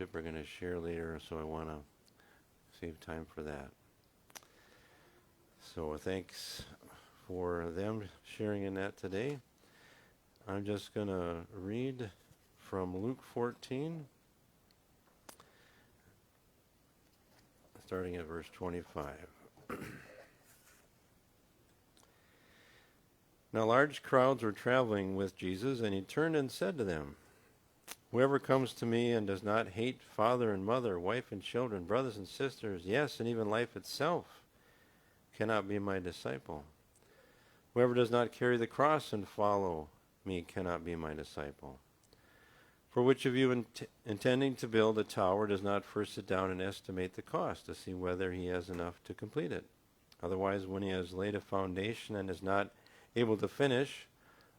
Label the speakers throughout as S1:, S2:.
S1: Stewardship are going to share later, so I want to save time for that. So thanks for them sharing in that today. I'm just going to read from Luke 14, starting at verse 25. Now large crowds were traveling with Jesus, and he turned and said to them, "Whoever comes to me and does not hate father and mother, wife and children, brothers and sisters, yes, and even life itself, cannot be my disciple. Whoever does not carry the cross and follow me cannot be my disciple. For which of you intending to build a tower does not first sit down and estimate the cost to see whether he has enough to complete it? Otherwise, when he has laid a foundation and is not able to finish,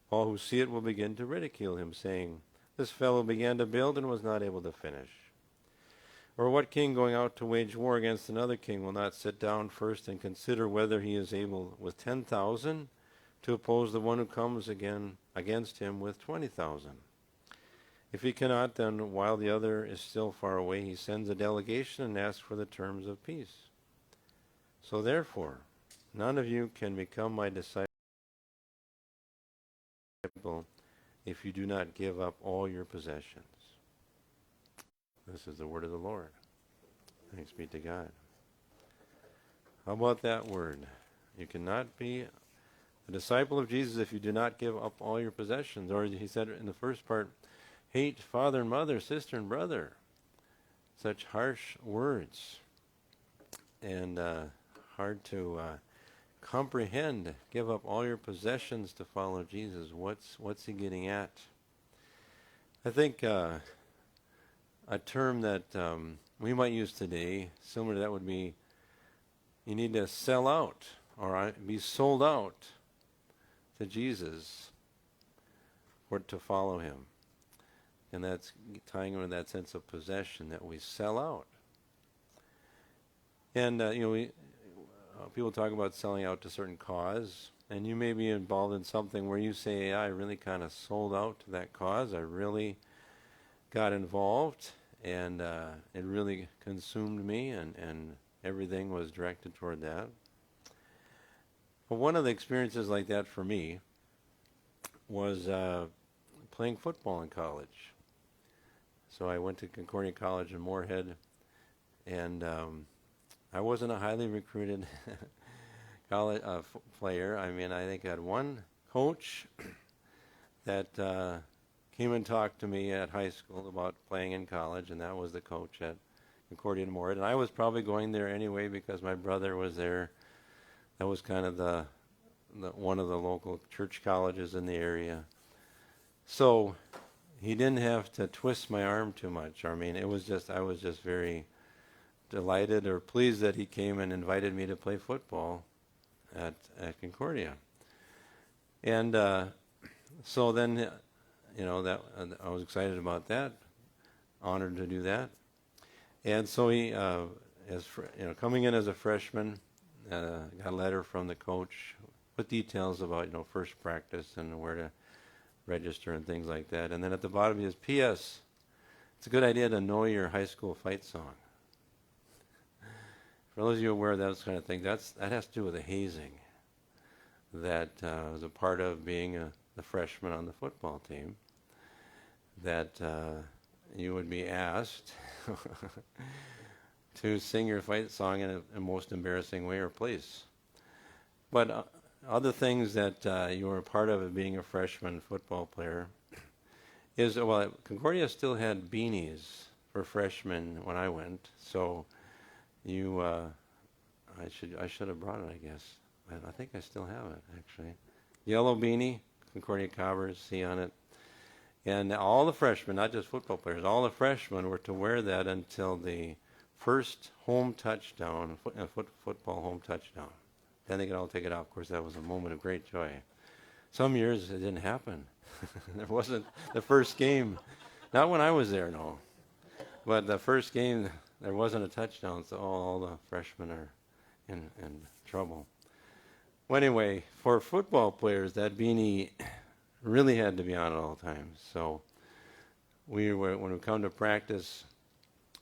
S1: all who see it will begin to ridicule him, saying, 'This fellow began to build and was not able to finish.' Or what king going out to wage war against another king will not sit down first and consider whether he is able with 10,000 to oppose the one who comes again against him with 20,000? If he cannot, then while the other is still far away, he sends a delegation and asks for the terms of peace. So therefore, none of you can become my disciple if you do not give up all your possessions." This is the word of the Lord. Thanks be to God. How about that word? You cannot be a disciple of Jesus if you do not give up all your possessions. Or he said in the first part, hate father and mother, sister and brother. Such harsh words. And hard to comprehend. Give up all your possessions to follow Jesus. What's he getting at? I think a term that we might use today, similar to that, would be you need to sell out or be sold out to Jesus or to follow him. And that's tying into that sense of possession, that we sell out. And, people talk about selling out to a certain cause, and you may be involved in something where you say, I really kind of sold out to that cause. I really got involved, and it really consumed me, and everything was directed toward that. But one of the experiences like that for me was playing football in college. So I went to Concordia College in Moorhead, and I wasn't a highly recruited college player. I mean, I think I had one coach that came and talked to me at high school about playing in college, and that was the coach at Concordia and Moorhead. And I was probably going there anyway because my brother was there. That was kind of the one of the local church colleges in the area. So he didn't have to twist my arm too much. I mean, I was just very delighted or pleased that he came and invited me to play football at Concordia. And so then, that I was excited about that, honored to do that. And so he, coming in as a freshman, got a letter from the coach with details about, first practice and where to register and things like that. And then at the bottom he says, P.S. It's a good idea to know your high school fight song. For those of you aware of those kind of things, that has to do with the hazing that was a part of being the freshman on the football team, that you would be asked to sing your fight song in a most embarrassing way or place. But other things that you were a part of being a freshman football player is, Concordia still had Beanies for freshmen when I went, so I should have brought it, I guess. I think I still have it, actually. Yellow beanie, Concordia Cobbers, see on it. And all the freshmen, not just football players, all the freshmen were to wear that until the first home touchdown, football home touchdown. Then they could all take it off. Of course, that was a moment of great joy. Some years it didn't happen. There wasn't the first game. Not when I was there, no. But the first game, there wasn't a touchdown, so all the freshmen are in trouble. Well, anyway, for football players, that beanie really had to be on at all times. So when we come to practice,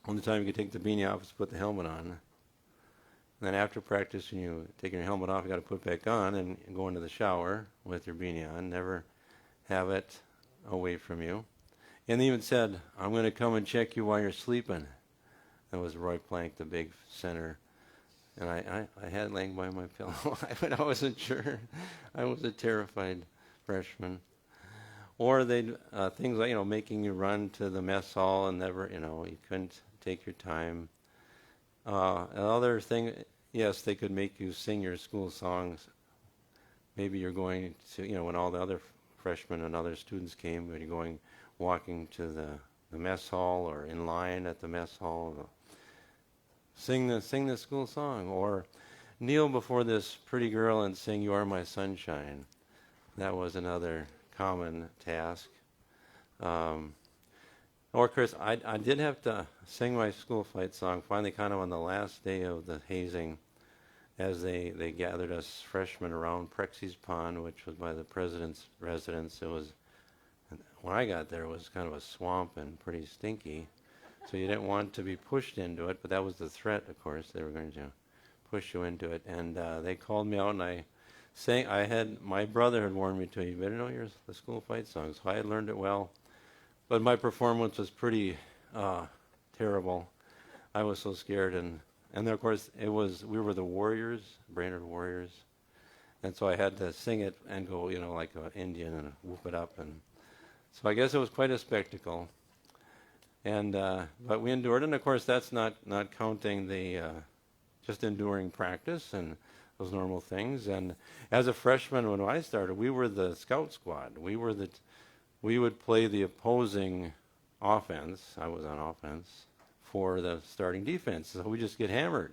S1: Only time you could take the beanie off is to put the helmet on. And then after practice, when you take your helmet off, you got to put it back on and go into the shower with your beanie on. Never have it away from you. And they even said, I'm going to come and check you while you're sleeping. That was Roy Plank, the big center. And I had it laying by my pillow, but I wasn't sure. I was a terrified freshman. Or they'd, things like, making you run to the mess hall and never, you couldn't take your time. Another thing, yes, they could make you sing your school songs. Maybe you're going to, when all the other freshmen and other students came, when you're walking to the mess hall or in line at the mess hall, sing the school song, or kneel before this pretty girl and sing "You Are My Sunshine." That was another common task. Or, Chris, I did have to sing my school fight song finally kind of on the last day of the hazing as they gathered us freshmen around Prexy's Pond, which was by the president's residence. It was, when I got there, it was kind of a swamp and pretty stinky. So you didn't want to be pushed into it, but that was the threat, of course. They were going to push you into it. And they called me out, and I sang. My brother had warned me to, you better know the school fight song. So I had learned it well. But my performance was pretty terrible. I was so scared. And then, of course, we were the Warriors, Brainerd Warriors. And so I had to sing it and go, like an Indian and whoop it up. And so I guess it was quite a spectacle. And but we endured, and of course that's not counting the just enduring practice and those normal things. And as a freshman, when I started, we were the scout squad. We would play the opposing offense. I was on offense for the starting defense. So we just get hammered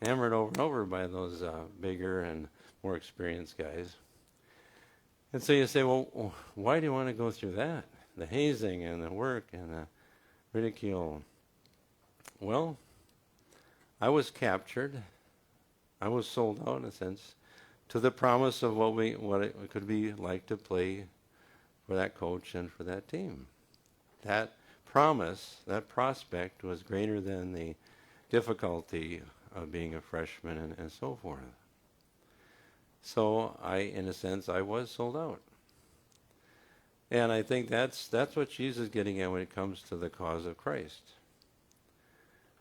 S1: over and over by those bigger and more experienced guys. And so you say, well, why do you want to go through that? The hazing and the work and the ridicule. Well, I was captured. I was sold out, in a sense, to the promise of what it could be like to play for that coach and for that team. That promise, that prospect was greater than the difficulty of being a freshman and so forth. So in a sense, I was sold out. And I think that's what Jesus is getting at when it comes to the cause of Christ,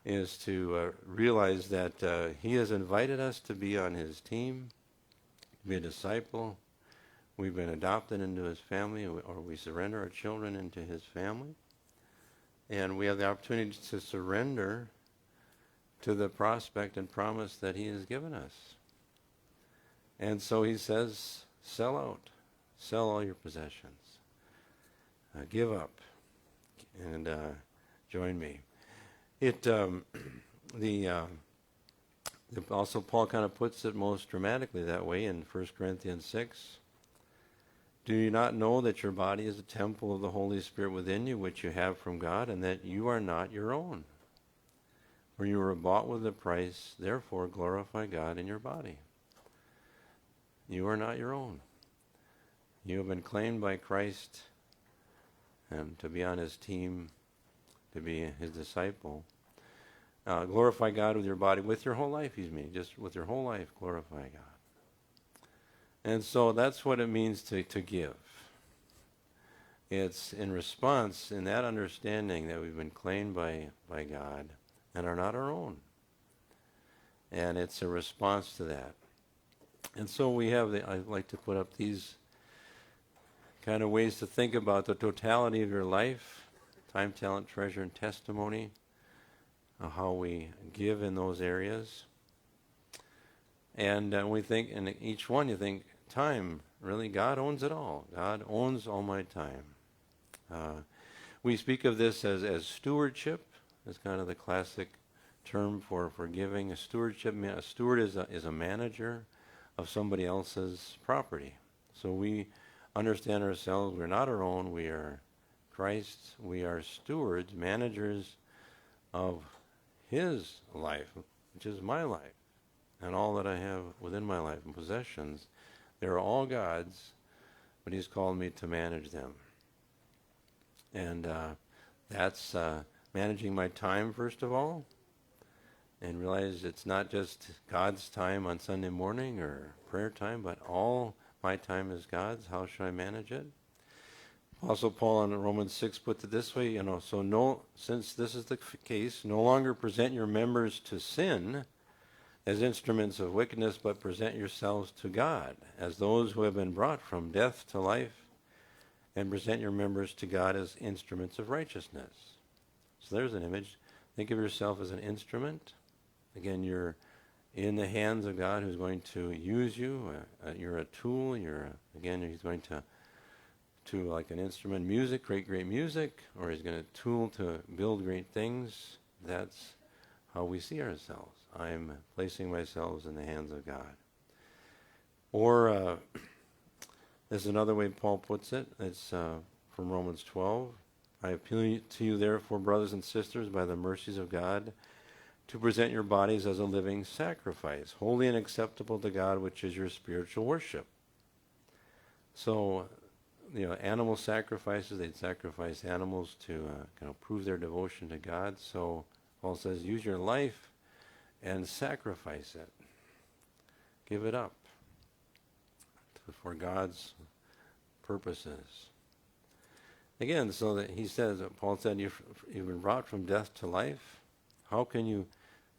S1: is to realize that he has invited us to be on his team, to be a disciple. We've been adopted into his family, or we surrender our children into his family. And we have the opportunity to surrender to the prospect and promise that he has given us. And so he says, sell out. Sell all your possessions. Give up and join me. The Apostle Paul kind of puts it most dramatically that way in 1 Corinthians 6. Do you not know that your body is a temple of the Holy Spirit within you, which you have from God, and that you are not your own? For you were bought with a price, therefore glorify God in your body. You are not your own. You have been claimed by Christ and to be on his team, to be his disciple. Glorify God with your body, with your whole life, just with your whole life, glorify God. And so that's what it means to give. It's in response, in that understanding that we've been claimed by God and are not our own. And it's a response to that. And so we have, I like to put up these kind of ways to think about the totality of your life, time, talent, treasure, and testimony, how we give in those areas. And we think, in each one you think, time, really, God owns it all. God owns all my time. We speak of this as stewardship, as kind of the classic term for giving. A steward is a manager of somebody else's property. So we understand ourselves, we're not our own, we are Christ's, we are stewards, managers of his life, which is my life, and all that I have within my life and possessions. They're all God's, but he's called me to manage them. And that's managing my time first of all, and realize it's not just God's time on Sunday morning or prayer time, but all my time is God's. How should I manage it? Apostle Paul in Romans 6 put it this way, since this is the case, no longer present your members to sin as instruments of wickedness, but present yourselves to God as those who have been brought from death to life, and present your members to God as instruments of righteousness. So there's an image. Think of yourself as an instrument. Again, you're in the hands of God who's going to use you. You're a tool. He's going to like an instrument, music, great music, or he's going to tool to build great things. That's how we see ourselves. I'm placing myself in the hands of God. Or there's another way Paul puts it. It's from Romans 12. I appeal to you, therefore, brothers and sisters, by the mercies of God, to present your bodies as a living sacrifice, holy and acceptable to God, which is your spiritual worship. So, animal sacrifices, they'd sacrifice animals to prove their devotion to God. So Paul says, use your life and sacrifice it. Give it up for God's purposes. Again, so that Paul said, you've been brought from death to life. How can you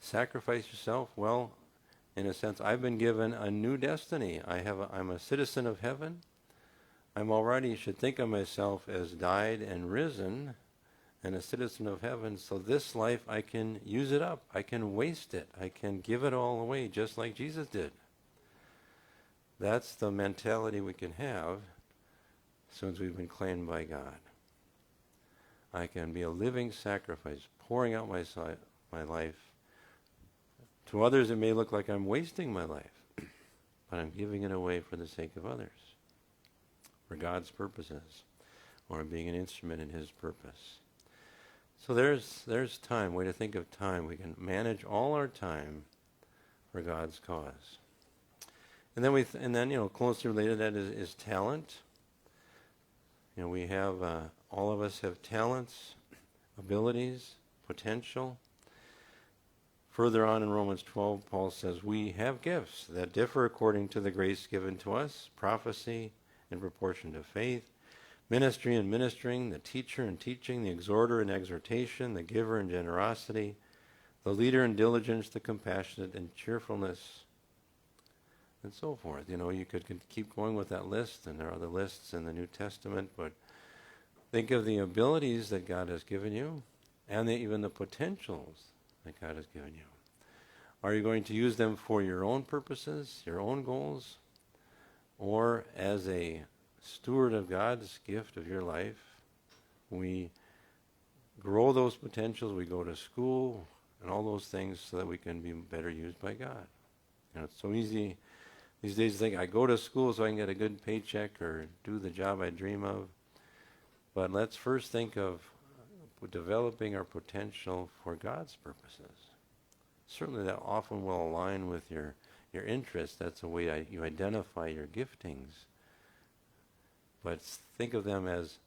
S1: sacrifice yourself? Well, in a sense, I've been given a new destiny. I'm a citizen of heaven. You should think of myself as died and risen and a citizen of heaven. So this life, I can use it up. I can waste it. I can give it all away, just like Jesus did. That's the mentality we can have since we've been claimed by God. I can be a living sacrifice, pouring out my life. To others, it may look like I'm wasting my life, but I'm giving it away for the sake of others, for God's purposes, or being an instrument in his purpose. So there's time, way to think of time. We can manage all our time for God's cause. And then closely related to that is talent. We have, all of us have talents, abilities, potential. Further on in Romans 12, Paul says, we have gifts that differ according to the grace given to us, prophecy in proportion to faith, ministry in ministering, the teacher in teaching, the exhorter in exhortation, the giver in generosity, the leader in diligence, the compassionate in cheerfulness, and so forth. You could keep going with that list, and there are other lists in the New Testament, but think of the abilities that God has given you, and even the potentials that God has given you. Are you going to use them for your own purposes, your own goals, or as a steward of God's gift of your life? We grow those potentials, we go to school, and all those things so that we can be better used by God. It's so easy these days to think, I go to school so I can get a good paycheck or do the job I dream of. But let's first think of developing our potential for God's purposes. Certainly that often will align with your interests. That's the way you identify your giftings. But think of them as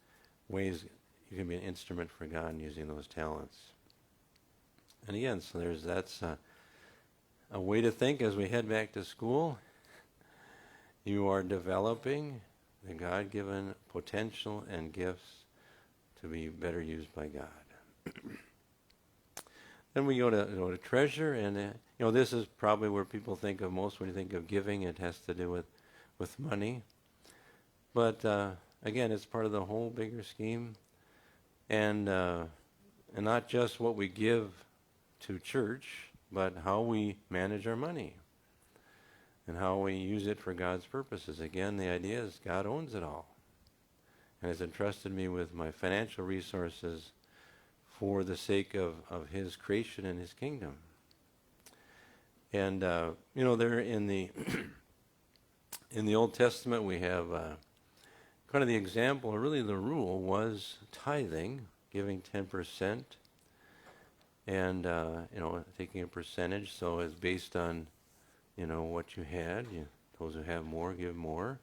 S1: ways you can be an instrument for God in using those talents. And again, so that's a way to think as we head back to school. You are developing the God-given potential and gifts to be better used by God. Then we go to treasure, and this is probably where people think of most when you think of giving. It has to do with money, but again, it's part of the whole bigger scheme, and not just what we give to church, but how we manage our money and how we use it for God's purposes. Again, the idea is God owns it all and has entrusted me with my financial resources for the sake of his creation and his kingdom. And, there in the in the Old Testament we have kind of the example, or really the rule, was tithing, giving 10%, and, taking a percentage, so it's based on, what you had. Those who have more, give more.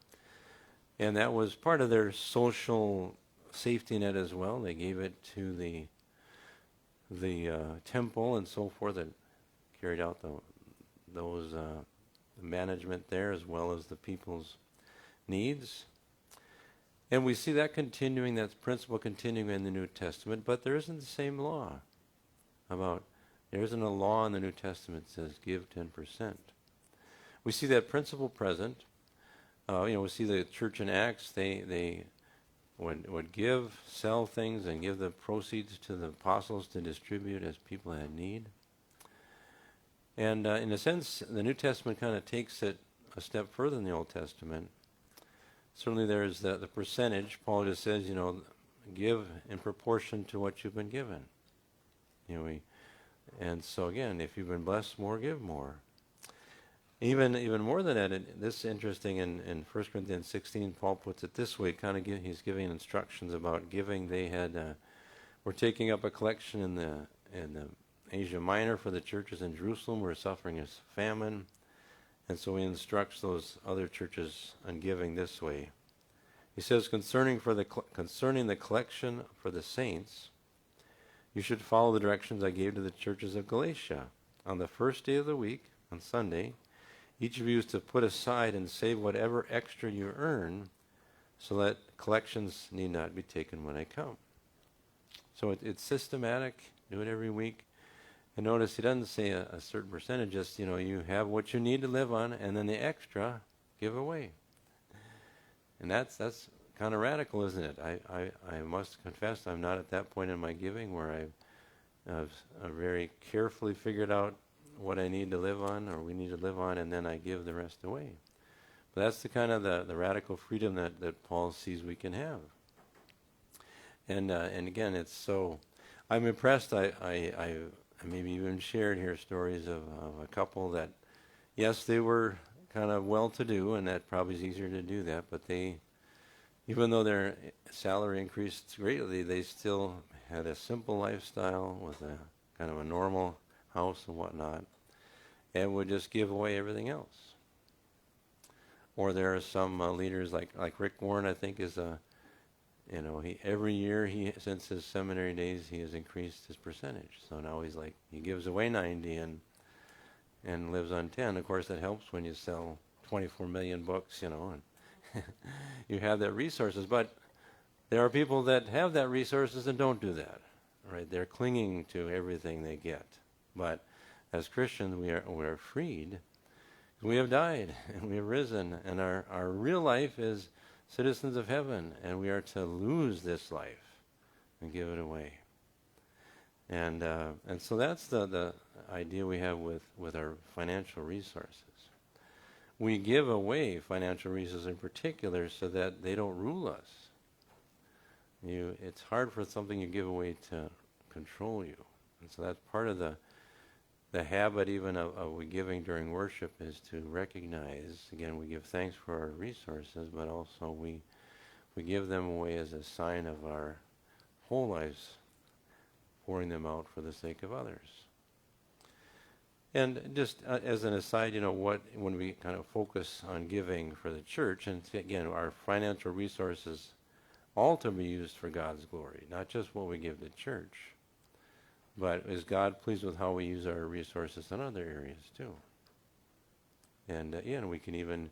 S1: And that was part of their social safety net as well. They gave it to the the temple and so forth, that carried out those management there as well as the people's needs. And we see that continuing, that principle continuing in the New Testament, but there isn't the same law there isn't a law in the New Testament that says give 10%. We see that principle present. We see the church in Acts, they would sell things and give the proceeds to the apostles to distribute as people had need. And in a sense, the New Testament kind of takes it a step further than the Old Testament. Certainly there's the percentage. Paul just says, give in proportion to what you've been given. And so again, if you've been blessed more, give more. Even more than that, this is interesting in 1 Corinthians 16, Paul puts it this way, he's giving instructions about giving. They were taking up a collection in the Asia Minor for the churches in Jerusalem who were suffering a famine. And so he instructs those other churches on giving this way. He says, concerning the collection for the saints, you should follow the directions I gave to the churches of Galatia. On the first day of the week, on Sunday, each of you is to put aside and save whatever extra you earn, so that collections need not be taken when I come. So it's systematic. Do it every week. And notice he doesn't say a certain percentage, just, you have what you need to live on, and then the extra, give away. And that's kind of radical, isn't it? I must confess I'm not at that point in my giving where I've very carefully figured out what I need to live on, or we need to live on, and then I give the rest away. But that's the kind of the radical freedom that Paul sees we can have. And again, it's so, I'm impressed. I maybe even shared here stories of a couple that, yes, they were kind of well-to-do, and that probably is easier to do that, but even though their salary increased greatly, they still had a simple lifestyle with a kind of a normal house and whatnot, and would just give away everything else. Or there are some leaders like Rick Warren, I think, is every year since his seminary days, he has increased his percentage. So now he gives away 90 and lives on 10. Of course, that helps when you sell 24 million books, and you have that resources. But there are people that have that resources and don't do that, right? They're clinging to everything they get. But as Christians, we are freed. We have died and we have risen, and our real life is citizens of heaven, and we are to lose this life and give it away. And so that's the idea we have with our financial resources. We give away financial resources in particular so that they don't rule us. It's hard for something you give away to control you. And so that's part of the habit even of we giving during worship, is to recognize, again, we give thanks for our resources, but also we give them away as a sign of our whole lives, pouring them out for the sake of others. And just as an aside, when we kind of focus on giving for the church, and again, our financial resources all to be used for God's glory, not just what we give to church. But is God pleased with how we use our resources in other areas too? And we can even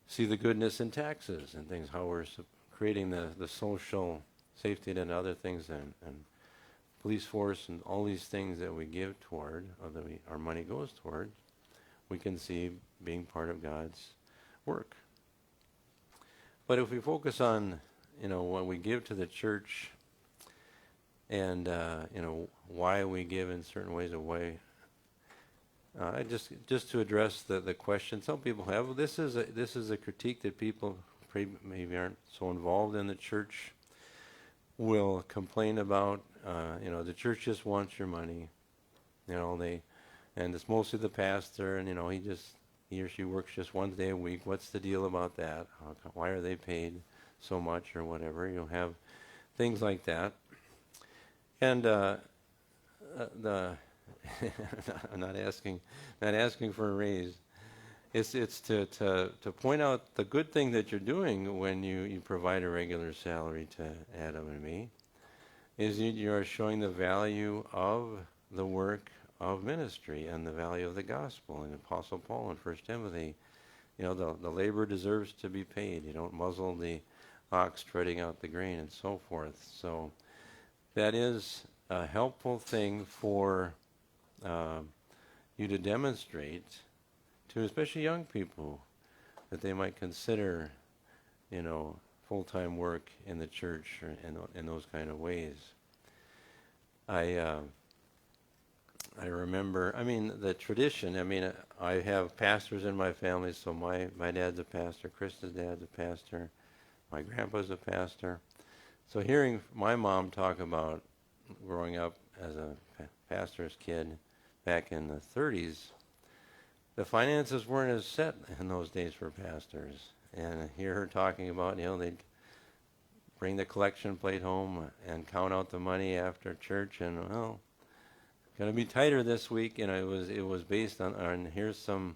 S1: see the goodness in taxes and things, how we're creating the social safety net and other things, and police force and all these things that we give toward, or that our money goes toward, we can see being part of God's work. But if we focus on, when we give to the church, and why we give in certain ways, just to address the question some people have. Well, this is a critique that people maybe aren't so involved in the church will complain about. The church just wants your money. And it's mostly the pastor, and he or she works just one day a week. What's the deal about that? Why are they paid so much or whatever? You'll have things like that. And I'm not asking for a raise. It's to point out the good thing that you're doing when you provide a regular salary to Adam and me. is you're showing the value of the work of ministry and the value of the gospel. And Apostle Paul in 1 Timothy, the labor deserves to be paid. You don't muzzle the ox treading out the grain and so forth. So that is a helpful thing for you to demonstrate to especially young people, that they might consider, full-time work in the church or in those kind of ways. I remember, the tradition, I have pastors in my family, so my dad's a pastor, Krista's dad's a pastor, my grandpa's a pastor. So hearing my mom talk about growing up as a pastor's kid back in the 30s, the finances weren't as set in those days for pastors. And hear her talking about, they'd bring the collection plate home and count out the money after church, and going to be tighter this week. It was based on here's some.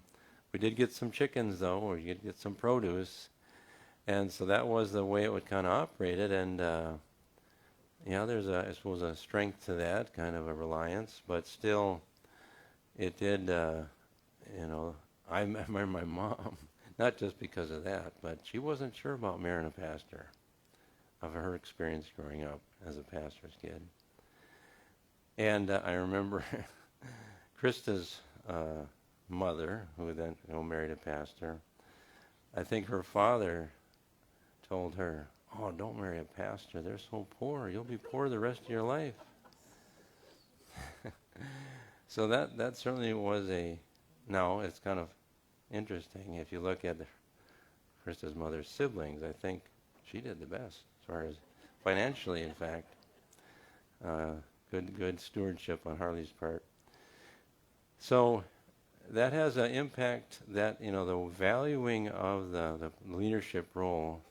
S1: We did get some chickens though, or you did get some produce, and so that was the way it would kind of operated. And there's I suppose a strength to that, kind of a reliance, but still, it did. I remember my mom, not just because of that, but she wasn't sure about marrying a pastor, of her experience growing up as a pastor's kid. And I remember Krista's mother, who then married a pastor. I think her father told her, "Oh, don't marry a pastor. They're so poor. You'll be poor the rest of your life." So that certainly was now it's kind of interesting. If you look at Krista's mother's siblings, I think she did the best as far as financially, in fact. Good stewardship on Harley's part. So that has an impact that, the valuing of the leadership role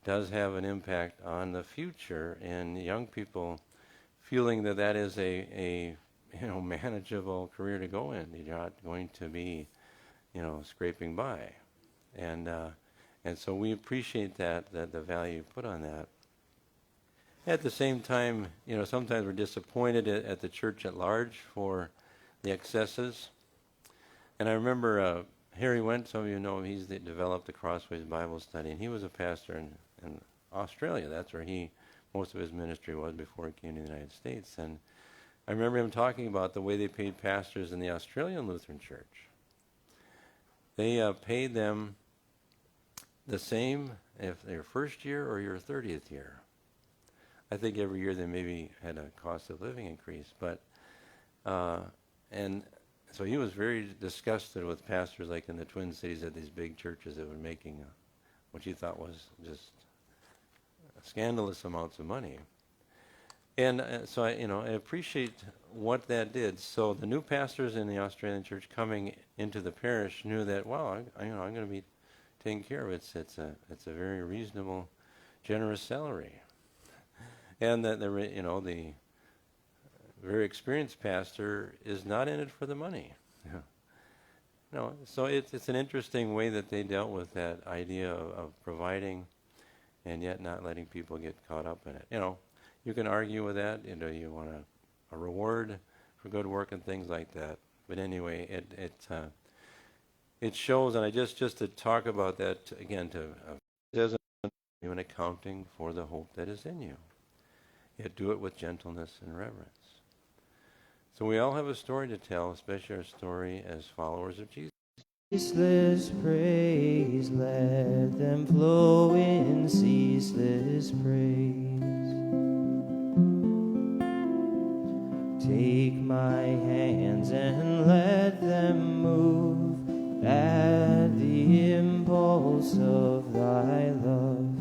S1: does have an impact on the future, and young people feeling that is a manageable career to go in. You're not going to be, scraping by. And so we appreciate that the value put on that. At the same time, sometimes we're disappointed at the church at large for the excesses. And I remember Harry Went, some of you know him, he's developed the Crossways Bible Study, and he was a pastor in Australia. That's where most of his ministry was before he came to the United States. And I remember him talking about the way they paid pastors in the Australian Lutheran Church. They paid them the same if their first year or your 30th year. I think every year they maybe had a cost of living increase, but and so he was very disgusted with pastors like in the Twin Cities at these big churches that were making what he thought was just scandalous amounts of money. And so I appreciate what that did. So the new pastors in the Australian church coming into the parish knew that, wow, I'm going to be taken care of. It's a very reasonable, generous salary. And that the very experienced pastor is not in it for the money. No, so it's an interesting way that they dealt with that idea of providing, and yet not letting people get caught up in it. You can argue with that. You want a reward for good work and things like that. But anyway, it shows, and I just to talk about that again, it doesn't you an accounting for the hope that is in you. Yet do it with gentleness and reverence. So we all have a story to tell, especially our story as followers of Jesus.
S2: Ceaseless praise, let them flow in ceaseless praise. Take my hands and let them move at the impulse of thy love.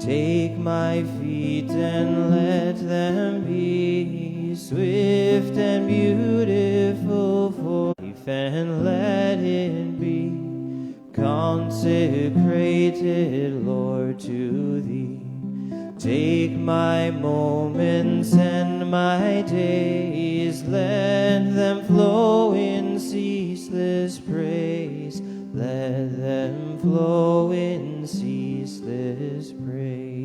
S2: Take my feet and let them be swift and beautiful for life, and let it be consecrated, Lord, to thee. Take my moments and my days, let them flow in ceaseless praise. Let them flow in ceaseless praise.